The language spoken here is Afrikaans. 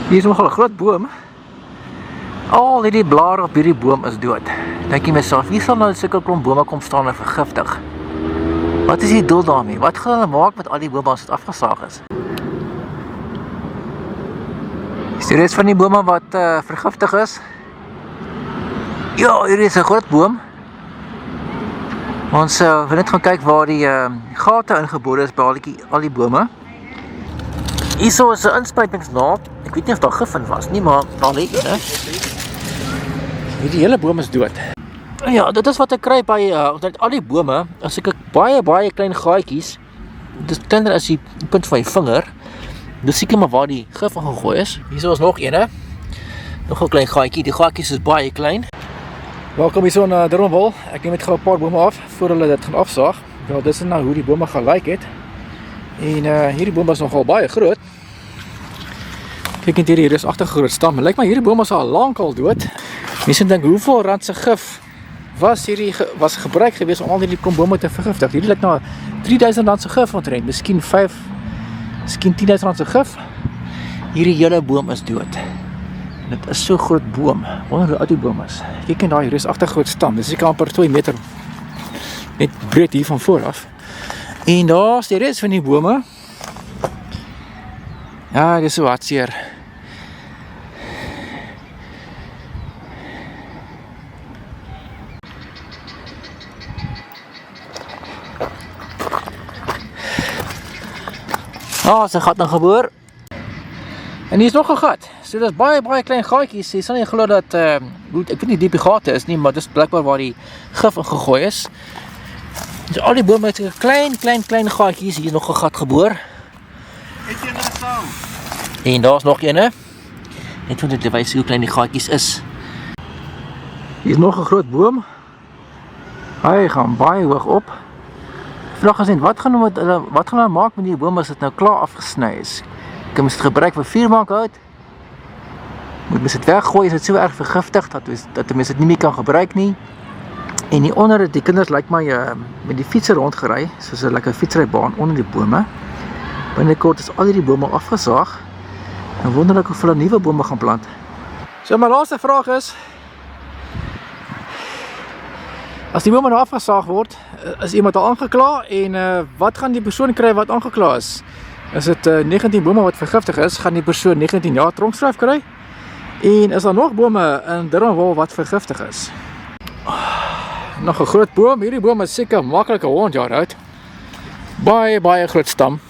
Hier is nogal 'n groot boom. Al hierdie blare op hierdie boom is dood. Dink jy myself, wie sal nou sulke klomp bome kom staan en vergiftig? Wat is die doel daarmee? Wat gaan hulle maak met al die bome as dit afgesaag is? Is die res van die bome wat vergiftig is? Ja, hier is 'n groot boom. Ons wil net gaan kyk waar die gate ingebore is by al die bome. Hierso is 'n inspuitingsnaald. Ek weet nie of daar gif in was nie, maar daar lê een. Hierdie hele boom is dood. Ja, dit is wat ek kry by omtrent al die bome. As ek baie klein gaatjies, dis kleiner as die punt van jou vinger. Dis seker maar waar die gif ingegooi is. Hierso is nog een. Nog 'n klein gaatjie. Die gaatjies is baie klein. Welkom hierso in Durbanville. Ek neem net gou 'n paar bome af voor hulle dit gaan afsaag. Ja, dis nou hoe die bome gelyk het. En hierdie boom is nogal baie groot. Kyk net hier is agter 'n groot stam. Lyk maar hierdie boom is al lankal dood. Mense dink hoeveel rand se gif was gebruik gewees om al hierdie klomp bome te vergiftig. Hierdie lyk na R3000 se gif omtrent. Miskien 10.000 rand se gif. Hierdie hele boom is dood. Dit is so groot boom. Wonder hoe oud die boom is. Kyk net daar, hier is agter 'n groot stam. Dis seker amper 2 meter net breed hier van voor af. En daar is die res van die bome. Ja, dis so hartseer. Is 'n gat ingeboor. En hier is nog 'n gat. So dis baie klein gaatjies. Jy sal nie glo dat ek weet nie diep die gate is nie, maar dis blykbaar waar die gif ingegooi is. So al die bome het 'n klein gaatjies. Hier is nog 'n gat geboor. Het jy nou saam? En daar's nog een. Net om te wys hoe klein die gaatjies is. Hier is nog 'n groot boom. Hy gaan baie hoog op. Vraag gesien, wat gaan hulle maak met die boom as dit nou klaar afgesny is? Kan mens dit gebruik vir vuurmaakhout? Moet mens dit weggooi, is dit so erg vergiftig dat mens dit nie meer kan gebruik nie. En hier onder het die kinders lyk my met die fietser rondgery, soos 'n lekker fietsrybaan onder die bome. Binnekort is al hierdie bome afgesaag. En wonderlik of hulle nuwe bome gaan plant. So my laaste vraag is, as die bome nou afgesaag word, is iemand al aangekla en wat gaan die persoon kry wat aangekla is? Is dit 19 bome wat vergiftig is, gaan die persoon 19 jaar tronkstraf kry? En is daar nog bome in Durbanville wat vergiftig is? Nog 'n groot boom. Hierdie boom is seker maklik 'n 100 jaar oud. Baie groot stam.